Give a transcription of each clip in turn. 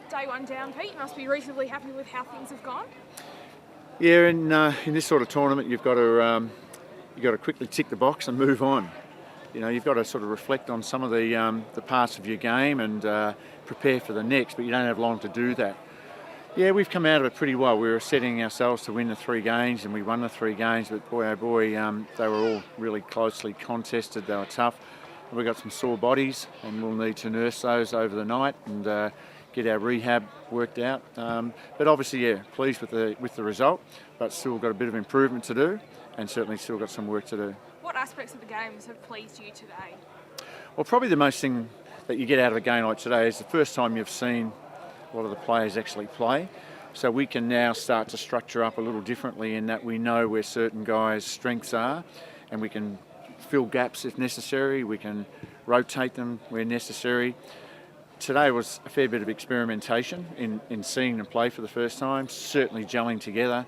Day one down, Pete. You must be reasonably happy with how things have gone. Yeah, in this sort of tournament, you've got to quickly tick the box and move on. You know, you've got to sort of reflect on some of the parts of your game and prepare for the next, but you don't have long to do that. Yeah, we've come out of it pretty well. We were setting ourselves to win the 3 games, and we won the 3 games, but boy, oh boy, they were all really closely contested. They were tough. We've got some sore bodies, and we'll need to nurse those over the night and get our rehab worked out. But obviously, yeah, pleased with the result, but still got a bit of improvement to do, and certainly still got some work to do. What aspects of the games have pleased you today? Well, probably the most thing that you get out of a game like today is the first time you've seen a lot of the players actually play. So we can now start to structure up a little differently in that we know where certain guys' strengths are, and we can fill gaps if necessary. We can rotate them where necessary. Today was a fair bit of experimentation in seeing them play for the first time. Certainly gelling together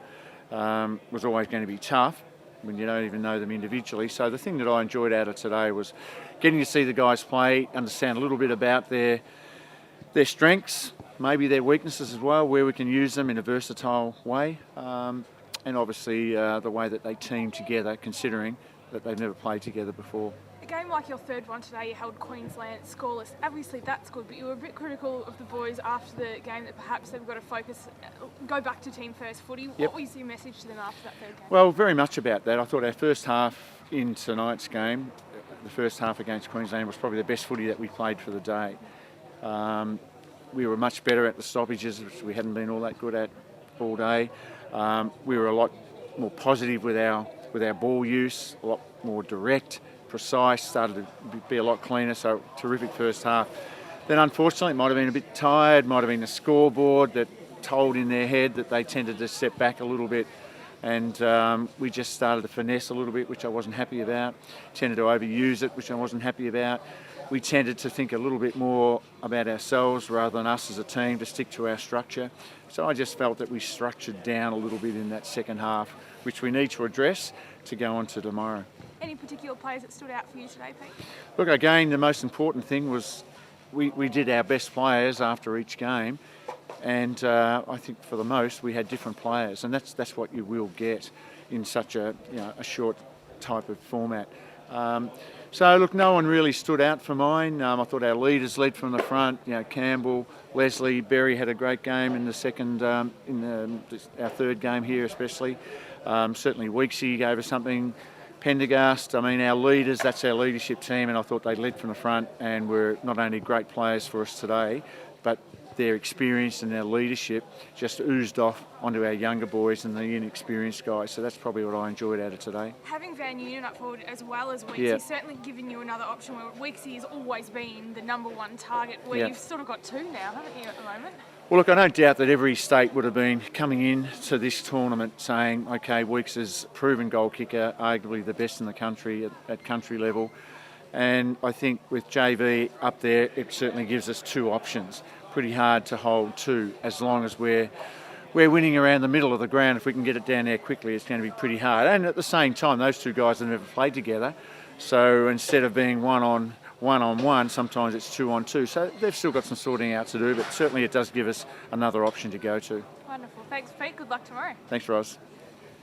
was always going to be tough when you don't even know them individually. So the thing that I enjoyed out of today was getting to see the guys play, understand a little bit about their strengths, maybe their weaknesses as well, where we can use them in a versatile way, and obviously the way that they team together, considering that they've never played together before. A game like your third one today, you held Queensland scoreless. Obviously that's good, but you were a bit critical of the boys after the game that perhaps they've got to focus, go back to team first footy. Yep. What was your message to them after that third game? Well, very much about that. I thought our first half in tonight's game, the first half against Queensland, was probably the best footy that we played for the day. We were much better at the stoppages, which we hadn't been all that good at all day. We were a lot more positive with our ball use, a lot more direct, precise, started to be a lot cleaner, so terrific first half. Then unfortunately it might have been a bit tired, might have been the scoreboard that told in their head that they tended to step back a little bit, and we just started to finesse a little bit, which I wasn't happy about. Tended to overuse it, which I wasn't happy about. We tended to think a little bit more about ourselves rather than us as a team, to stick to our structure. So I just felt that we structured down a little bit in that second half, which we need to address to go on to tomorrow. Any particular players that stood out for you today, Pete? Look, again, the most important thing was we did our best players after each game, and I think for the most we had different players, and that's what you will get in such a short type of format. So look, no one really stood out for mine. I thought our leaders led from the front. Campbell, Leslie, Berry had a great game in the second, our third game here especially. Certainly Weeksy gave us something. Pendergast, our leaders, that's our leadership team, and I thought they led from the front and were not only great players for us today, but their experience and their leadership just oozed off onto our younger boys and the inexperienced guys. So that's probably what I enjoyed out of today. Having Van Union up forward as well as Weeksy, certainly given you another option where Weeksy has always been the number one target, where you've sort of got 2 now, haven't you, at the moment? Well, look, I don't doubt that every state would have been coming in to this tournament saying, okay, Weeks is a proven goal kicker, arguably the best in the country at country level. And I think with JV up there, it certainly gives us 2 options. Pretty hard to hold 2 as long as we're winning around the middle of the ground. If we can get it down there quickly, it's going to be pretty hard. And at the same time, those 2 guys have never played together. So instead of being one-on-one, sometimes it's 2-on-2. So they've still got some sorting out to do, but certainly it does give us another option to go to. Wonderful. Thanks, Pete. Good luck tomorrow. Thanks, Roz.